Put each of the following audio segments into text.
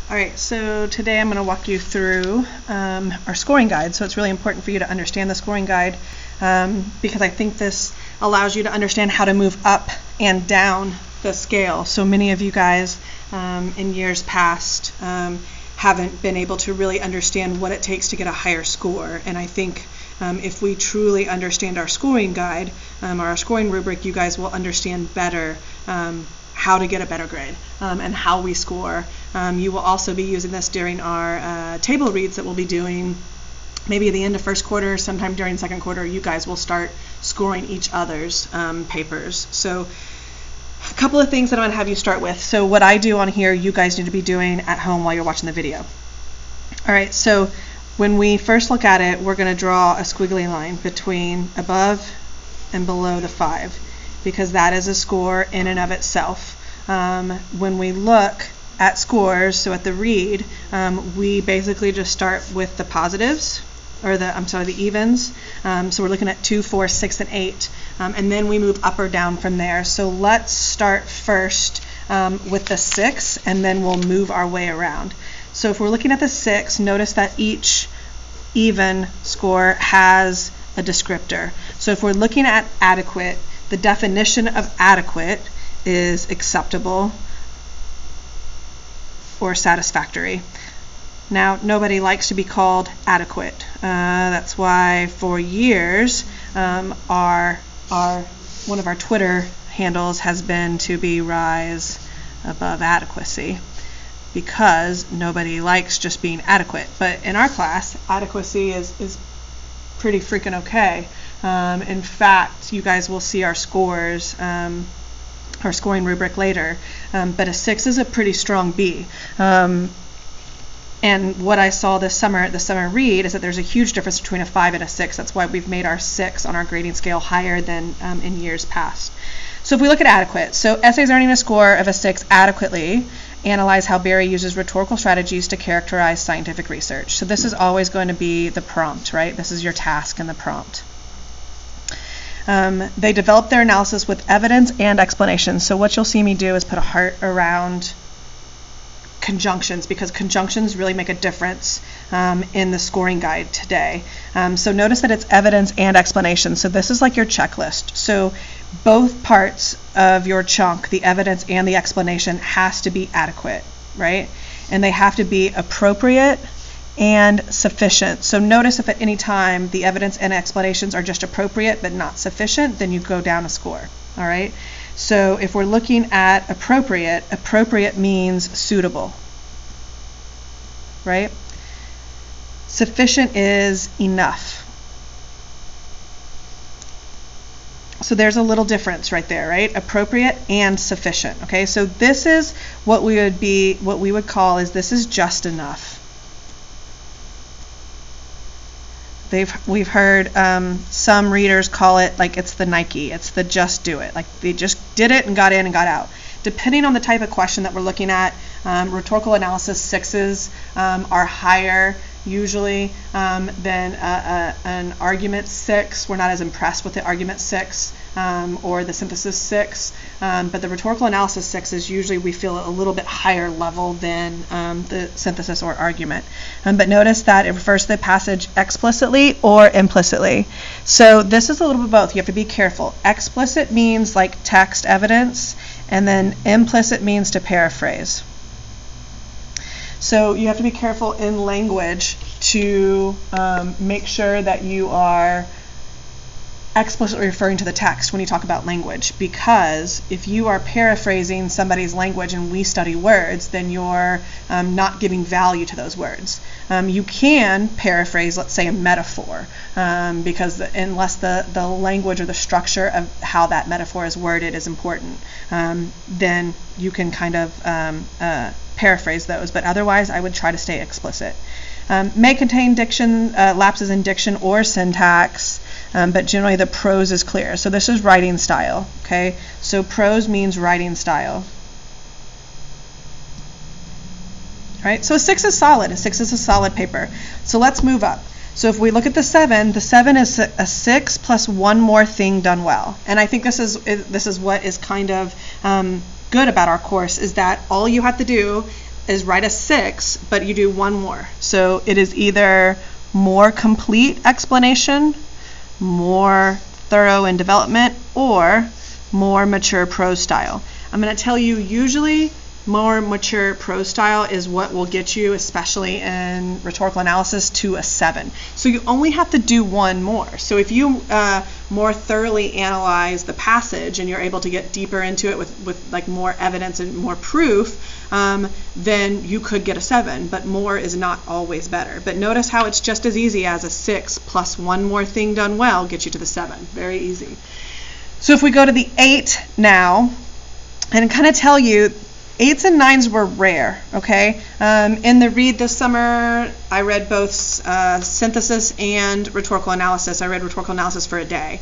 All right, so today I'm going to walk you through our scoring guide. So it's really important for you to understand the scoring guide because I think this allows you to understand how to move up and down the scale. So many of you guys in years past haven't been able to really understand what it takes to get a higher score. And I think if we truly understand our scoring guide or our scoring rubric, you guys will understand better how to get a better grade and how we score. You will also be using this during our table reads that we'll be doing maybe at the end of first quarter, sometime during second quarter. You guys will start scoring each other's papers. So a couple of things that I'm going to have you start with. So what I do on here, you guys need to be doing at home while you're watching the video. All right, so when we first look at it, we're going to draw a squiggly line between above and below the 5 because that is a score in and of itself. When we look at scores, so at the read, we basically just start with the positives, or the evens. So we're looking at 2, 4, 6, and 8, and then we move up or down from there. So let's start first with the 6, and then we'll move our way around. So if we're looking at the 6, notice that each even score has a descriptor. So if we're looking at adequate, the definition of adequate is acceptable or satisfactory. Now, nobody likes to be called adequate. That's why for years one of our Twitter handles has been to be rise above adequacy, because nobody likes just being adequate. But in our class, adequacy is pretty freaking okay. In fact, you guys will see our scores, our scoring rubric later, but a 6 is a pretty strong B. And what I saw this summer at the summer read is that there's a huge difference between a 5 and a 6. That's why we've made our 6 on our grading scale higher than in years past. So if we look at adequate, so essays earning a score of a 6 adequately analyze how Barry uses rhetorical strategies to characterize scientific research. So this is always going to be the prompt, right? This is your task in the prompt. They develop their analysis with evidence and explanation. So what you'll see me do is put a heart around conjunctions, because conjunctions really make a difference in the scoring guide today. So notice that it's evidence and explanation. So this is like your checklist. So both parts of your chunk, the evidence and the explanation, has to be adequate, right? And they have to be appropriate and sufficient. So notice if at any time the evidence and explanations are just appropriate but not sufficient, then you go down a score. All right. So if we're looking at appropriate means suitable, right? Sufficient is enough. So there's a little difference right there, right? Appropriate and sufficient. Okay, so this is what we would call is this is just enough. We've heard some readers call it like it's the Nike, it's the just do it, like they just did it and got in and got out. Depending on the type of question that we're looking at, rhetorical analysis 6s are higher usually than an argument 6. We're not as impressed with the argument 6 or the synthesis 6, but the rhetorical analysis 6 is usually, we feel, a little bit higher level than the synthesis or argument. But notice that it refers to the passage explicitly or implicitly. So this is a little bit of both. You have to be careful. Explicit means like text evidence, and then implicit means to paraphrase. So you have to be careful in language to make sure that you are explicitly referring to the text when you talk about language, because if you are paraphrasing somebody's language and we study words, then you're not giving value to those words. You can paraphrase, let's say, a metaphor, because unless the language or the structure of how that metaphor is worded is important, then you can kind of paraphrase those, but otherwise I would try to stay explicit. May contain diction, lapses in diction or syntax, but generally the prose is clear. So this is writing style, okay? So prose means writing style. All right, so a 6 is solid. A 6 is a solid paper. So let's move up. So if we look at the 7 is a 6 plus one more thing done well. And I think this is what is kind of good about our course, is that all you have to do is write a 6, but you do one more. So it is either more complete explanation, more thorough in development, or more mature prose style. I'm going to tell you, usually more mature prose style is what will get you, especially in rhetorical analysis, to a 7. So you only have to do one more. So if you more thoroughly analyze the passage and you're able to get deeper into it with like more evidence and more proof, then you could get a 7, but more is not always better. But notice how it's just as easy as a 6 plus one more thing done well gets you to the 7. Very easy. So if we go to the 8 now, and kind of tell you, 8s and 9s were rare, okay? In the read this summer, I read both synthesis and rhetorical analysis. I read rhetorical analysis for a day.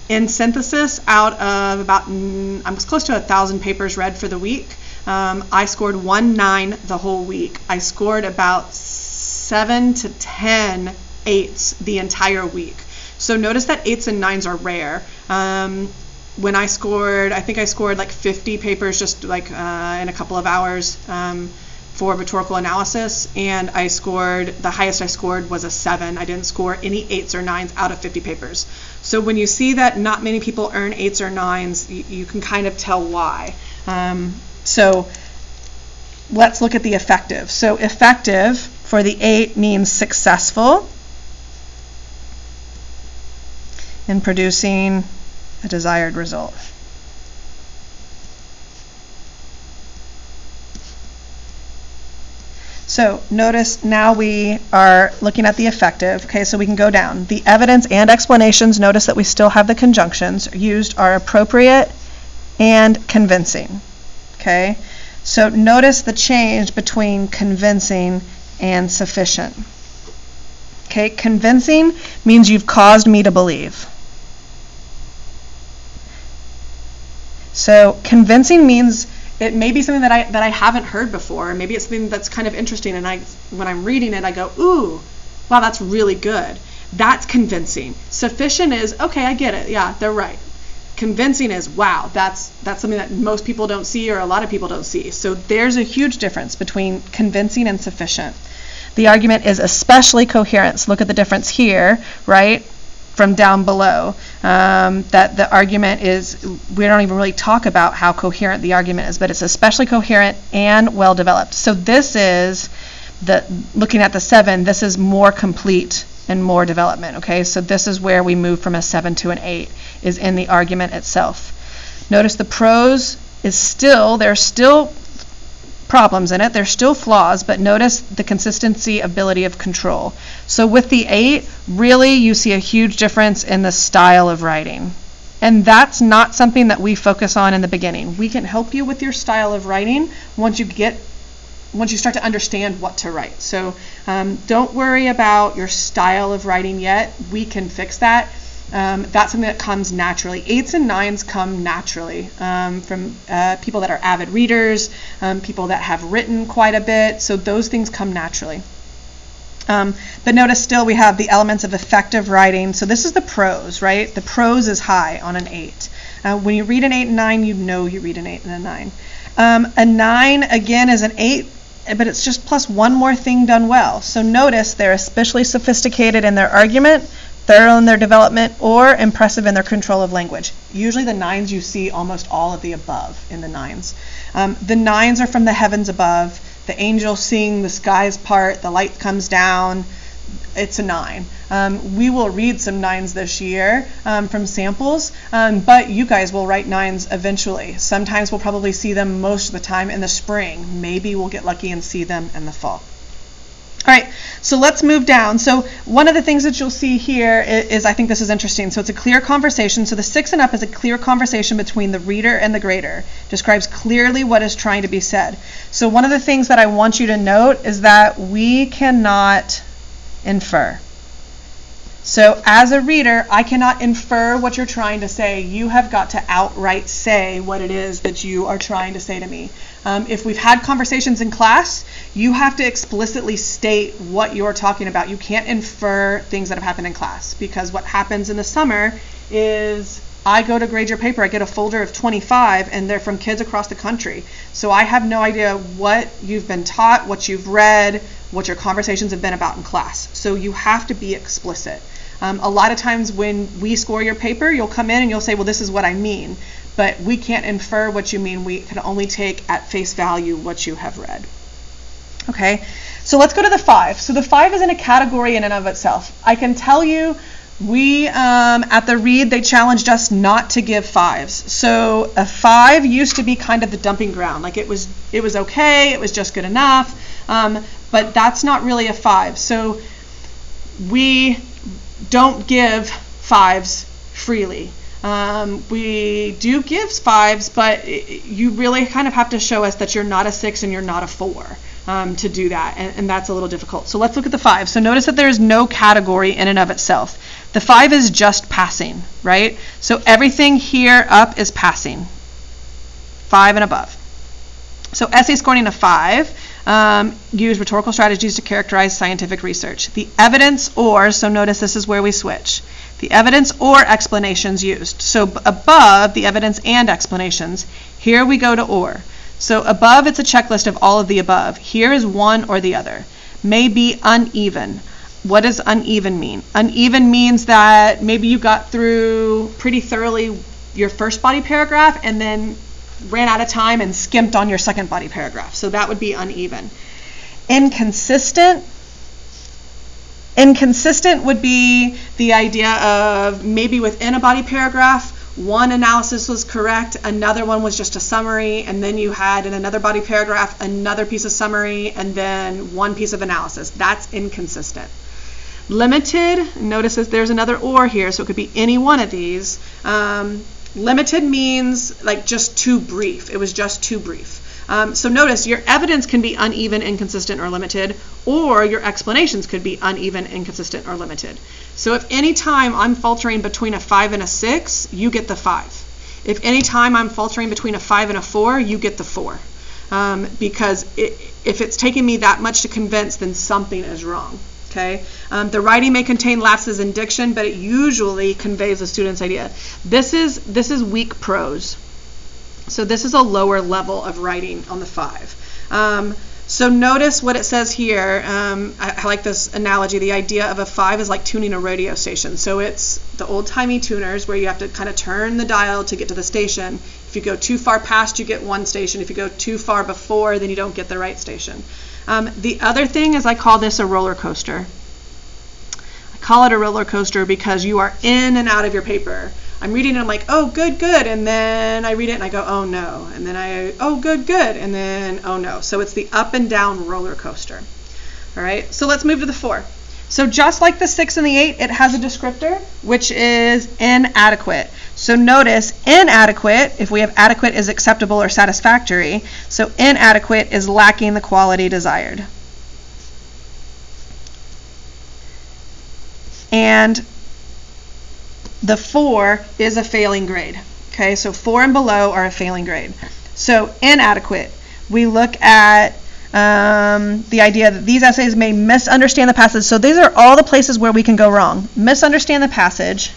In synthesis, out of about, I was close to 1,000 papers read for the week, I scored 1-9 the whole week. I scored about 7 to 10 8s the entire week. So notice that 8s and 9s are rare. When I scored, I think I scored like 50 papers just like in a couple of hours for rhetorical analysis, and I scored, the highest I scored was a 7. I didn't score any 8s or 9s out of 50 papers. So when you see that not many people earn 8s or 9s, you can kind of tell why. So let's look at the effective. So effective for the 8 means successful in producing a desired result. So notice now we are looking at the effective. Okay, so we can go down. The evidence and explanations, notice that we still have the conjunctions used, are appropriate and convincing. Okay, so notice the change between convincing and sufficient. Okay, convincing means you've caused me to believe. So convincing means it may be something that I haven't heard before. Maybe it's something that's kind of interesting, and when I'm reading it, I go, ooh, wow, that's really good. That's convincing. Sufficient is, okay, I get it. Yeah, they're right. Convincing is, wow, that's something that most people don't see, or a lot of people don't see. So there's a huge difference between convincing and sufficient. The argument is especially coherent. So look at the difference here, right? From down below, that the argument is, we don't even really talk about how coherent the argument is, but it's especially coherent and well developed. So this is looking at the 7, this is more complete and more development. Okay, so this is where we move from a 7 to an 8, is in the argument itself. Notice the prose is still, there's still problems in it, there's still flaws, but notice the consistency, ability of control. So with the 8, really you see a huge difference in the style of writing. And that's not something that we focus on in the beginning. We can help you with your style of writing once you start to understand what to write. So don't worry about your style of writing yet. We can fix that. That's something that comes naturally. 8s and 9s come naturally from people that are avid readers, people that have written quite a bit. So those things come naturally. But notice still we have the elements of effective writing. So this is the prose, right? The prose is high on an 8. When you read an 8 and 9, you know you read an 8 and a 9. A 9, again, is an 8, but it's just plus one more thing done well. So notice they're especially sophisticated in their argument, thorough in their development, or impressive in their control of language. Usually the 9s, you see almost all of the above in the 9s. The 9s are from the heavens above. The angels sing, the skies part, the light comes down. It's a 9. We will read some 9s this year from samples, but you guys will write 9s eventually. Sometimes we'll probably see them most of the time in the spring. Maybe we'll get lucky and see them in the fall. All right, so let's move down. So one of the things that you'll see here is, I think this is interesting. So it's a clear conversation. So the 6 and up is a clear conversation between the reader and the grader. Describes clearly what is trying to be said. So one of the things that I want you to note is that we cannot infer. So as a reader, I cannot infer what you're trying to say. You have got to outright say what it is that you are trying to say to me. If we've had conversations in class, you have to explicitly state what you're talking about. You can't infer things that have happened in class, because what happens in the summer is I go to grade your paper, I get a folder of 25, and they're from kids across the country. So I have no idea what you've been taught, what you've read, what your conversations have been about in class. So you have to be explicit. A lot of times when we score your paper, you'll come in and you'll say, well, this is what I mean. But we can't infer what you mean. We can only take at face value what you have read. Okay, so let's go to the 5. So the 5 is in a category in and of itself. I can tell you, we at the read, they challenged us not to give 5s. So a 5 used to be kind of the dumping ground. Like it was okay, it was just good enough, but that's not really a 5. So we don't give 5s freely. We do give 5s, but you really kind of have to show us that you're not a 6 and you're not a 4 to do that, and that's a little difficult. So let's look at the 5. So notice that there's no category in and of itself. The 5 is just passing, right? So everything here up is passing, 5 and above. So essay scoring a 5, use rhetorical strategies to characterize scientific research. The evidence or, so notice this is where we switch. The evidence or explanations used. So above, the evidence and explanations. Here we go to or. So above, it's a checklist of all of the above. Here is one or the other. May be uneven. What does uneven mean? Uneven means that maybe you got through pretty thoroughly your first body paragraph and then ran out of time and skimped on your second body paragraph. So that would be uneven. Inconsistent. Inconsistent would be the idea of maybe within a body paragraph, one analysis was correct, another one was just a summary, and then you had in another body paragraph another piece of summary, and then one piece of analysis. That's inconsistent. Limited, notice that there's another or here, so it could be any one of these. Limited means like just too brief. It was just too brief. So notice your evidence can be uneven, inconsistent, or limited, or your explanations could be uneven, inconsistent, or limited. So if any time I'm faltering between a 5 and a 6, you get the 5. If any time I'm faltering between a 5 and a 4, you get the 4. Because if it's taking me that much to convince, then something is wrong. Okay. The writing may contain lapses in diction, but it usually conveys the student's idea. This is weak prose. So this is a lower level of writing on the 5. So notice what it says here. I like this analogy. The idea of a 5 is like tuning a radio station. So it's the old-timey tuners where you have to kind of turn the dial to get to the station. If you go too far past, you get one station. If you go too far before, then you don't get the right station. The other thing is I call this a roller coaster. I call it a roller coaster because you are in and out of your paper. I'm reading and I'm like, oh, good, good. And then I read it and I go, oh, no. And then oh, good, good. And then, oh, no. So it's the up and down roller coaster. All right, so let's move to the 4. So just like the 6 and the 8, it has a descriptor, which is inadequate. So notice inadequate, if we have adequate is acceptable or satisfactory, so inadequate is lacking the quality desired. And the 4 is a failing grade. Okay, so 4 and below are a failing grade. So inadequate, we look at the idea that these essays may misunderstand the passage. So these are all the places where we can go wrong. Misunderstand the passage,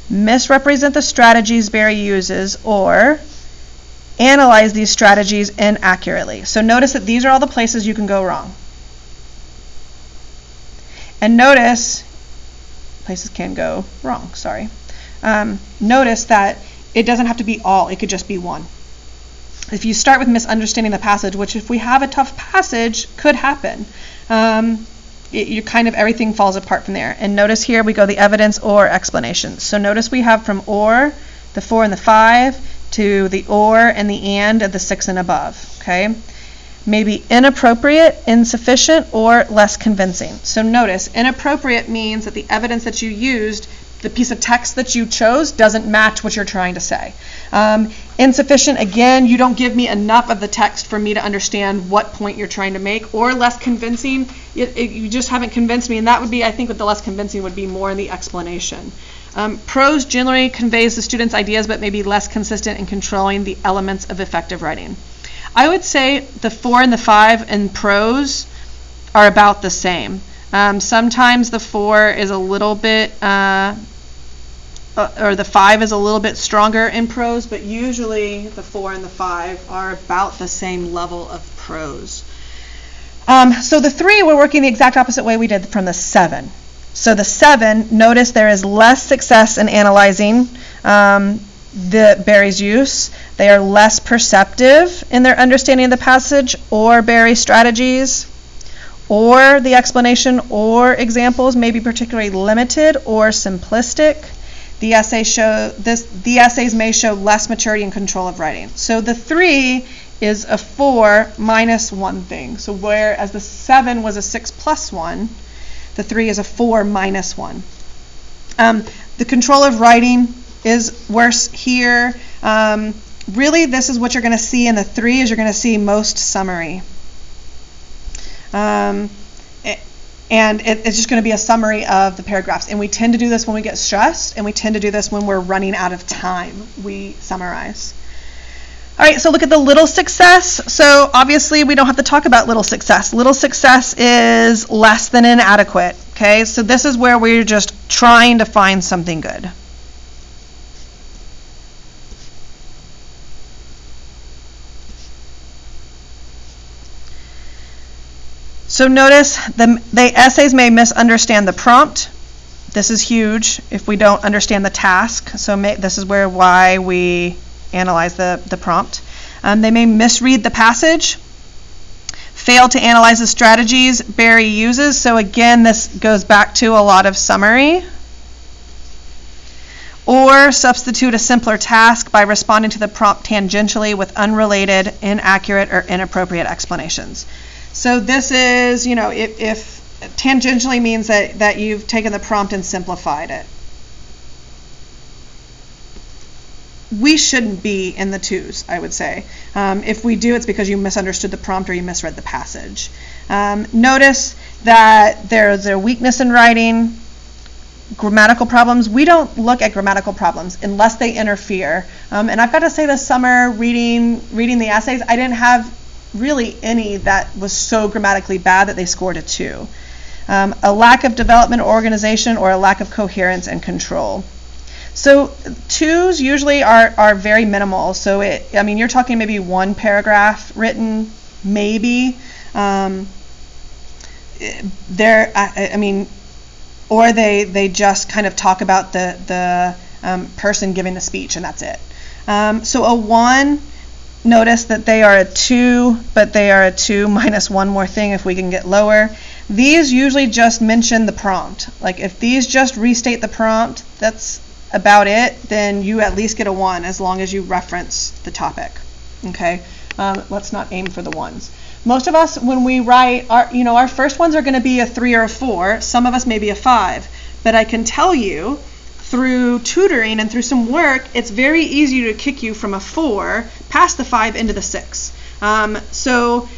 misrepresent the strategies Barry uses, or analyze these strategies inaccurately. So notice that these are all the places you can go wrong. And notice, places can go wrong, sorry. Notice that it doesn't have to be all, it could just be one. If you start with misunderstanding the passage, which if we have a tough passage, could happen, you kind of everything falls apart from there. And notice here we go the evidence or explanation. So notice we have from or, the 4 and the 5, to the or and the and of the 6 and above. Okay, maybe inappropriate, insufficient, or less convincing. So notice inappropriate means that the evidence that you used, the piece of text that you chose, doesn't match what you're trying to say. Insufficient, again, you don't give me enough of the text for me to understand what point you're trying to make. Or less convincing, you just haven't convinced me, and that would be, I think, what the less convincing would be more in the explanation. Prose generally conveys the student's ideas, but may be less consistent in controlling the elements of effective writing. I would say the 4 and the 5 in prose are about the same. Sometimes the 4 is a little bit or the 5 is a little bit stronger in prose, but usually the 4 and the 5 are about the same level of prose. So the 3, we're working the exact opposite way we did from the 7. So the 7, notice there is less success in analyzing the Barry's use. They are less perceptive in their understanding of the passage or Barry's strategies, or the explanation or examples may be particularly limited or simplistic. The essays may show less maturity and control of writing. So the 3 is a 4 minus 1 thing. So whereas the 7 was a 6 plus 1, the 3 is a 4 minus 1. The control of writing is worse here. Really, this is what you're going to see in the 3 is you're going to see most summary. And it's just going to be a summary of the paragraphs. And we tend to do this when we get stressed, and we tend to do this when we're running out of time. We summarize. All right, so look at the little success. So obviously we don't have to talk about little success. Little success is less than inadequate. Okay, so this is where we're just trying to find something good. So notice the essays may misunderstand the prompt. This is huge if we don't understand the task. So this is why we analyze the prompt. They may misread the passage, fail to analyze the strategies Barry uses. So again, this goes back to a lot of summary. Or substitute a simpler task by responding to the prompt tangentially with unrelated, inaccurate, or inappropriate explanations. So this is, if tangentially means that you've taken the prompt and simplified it. We shouldn't be in the 2s, I would say. If we do, it's because you misunderstood the prompt or you misread the passage. Notice that there's a weakness in writing, grammatical problems. We don't look at grammatical problems unless they interfere. And I've got to say this summer, reading the essays, I didn't have really any that was so grammatically bad that they scored a 2. A lack of development or organization, or a lack of coherence and control. So 2s usually are very minimal. So you're talking maybe 1 paragraph written, maybe. Or they just kind of talk about the person giving the speech, and that's it. So a 1, notice that they are a 2, but they are a 2 minus 1 more thing if we can get lower. These usually just mention the prompt. Like if these just restate the prompt, that's about it, then you at least get a 1 as long as you reference the topic. Okay, let's not aim for the 1s. Most of us, when we write, our first ones are going to be a 3 or a 4. Some of us may be a 5. But I can tell you, through tutoring and through some work, it's very easy to kick you from a 4 past the 5 into the 6. So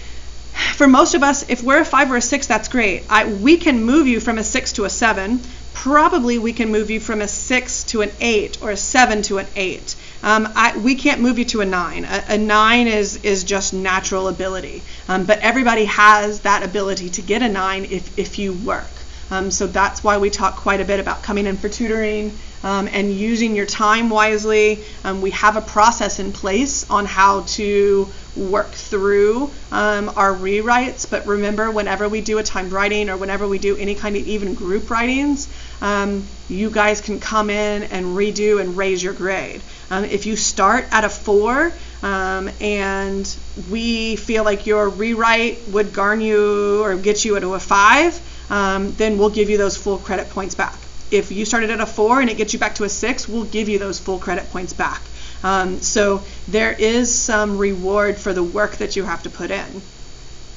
for most of us, if we're a 5 or a 6, that's great. We can move you from a 6 to a 7. Probably we can move you from a 6 to an 8 or a 7 to an 8. We can't move you to a 9. A 9 is just natural ability. But everybody has that ability to get a 9 if you work. So that's why we talk quite a bit about coming in for tutoring and using your time wisely. We have a process in place on how to work through our rewrites, but remember, whenever we do a timed writing or whenever we do any kind of even group writings, you guys can come in and redo and raise your grade. If you start at a 4 and we feel like your rewrite would garner you or get you into a 5, then we'll give you those full credit points back. If you started at a 4 and it gets you back to a 6, we'll give you those full credit points back. So there is some reward for the work that you have to put in.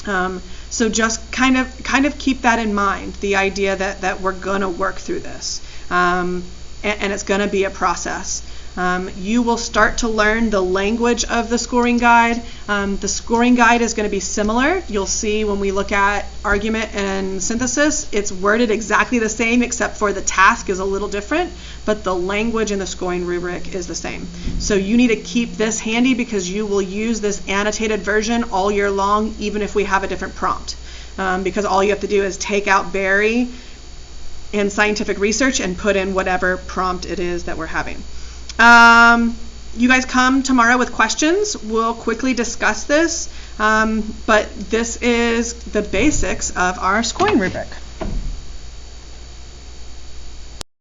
So just kind of keep that in mind, the idea that we're going to work through this. And it's going to be a process. You will start to learn the language of the scoring guide. The scoring guide is going to be similar. You'll see when we look at argument and synthesis, it's worded exactly the same except for the task is a little different, but the language in the scoring rubric is the same. So you need to keep this handy because you will use this annotated version all year long, even if we have a different prompt. Because all you have to do is take out Barry, in scientific research and put in whatever prompt it is that we're having. You guys come tomorrow with questions. We'll quickly discuss this, but this is the basics of our scoring rubric.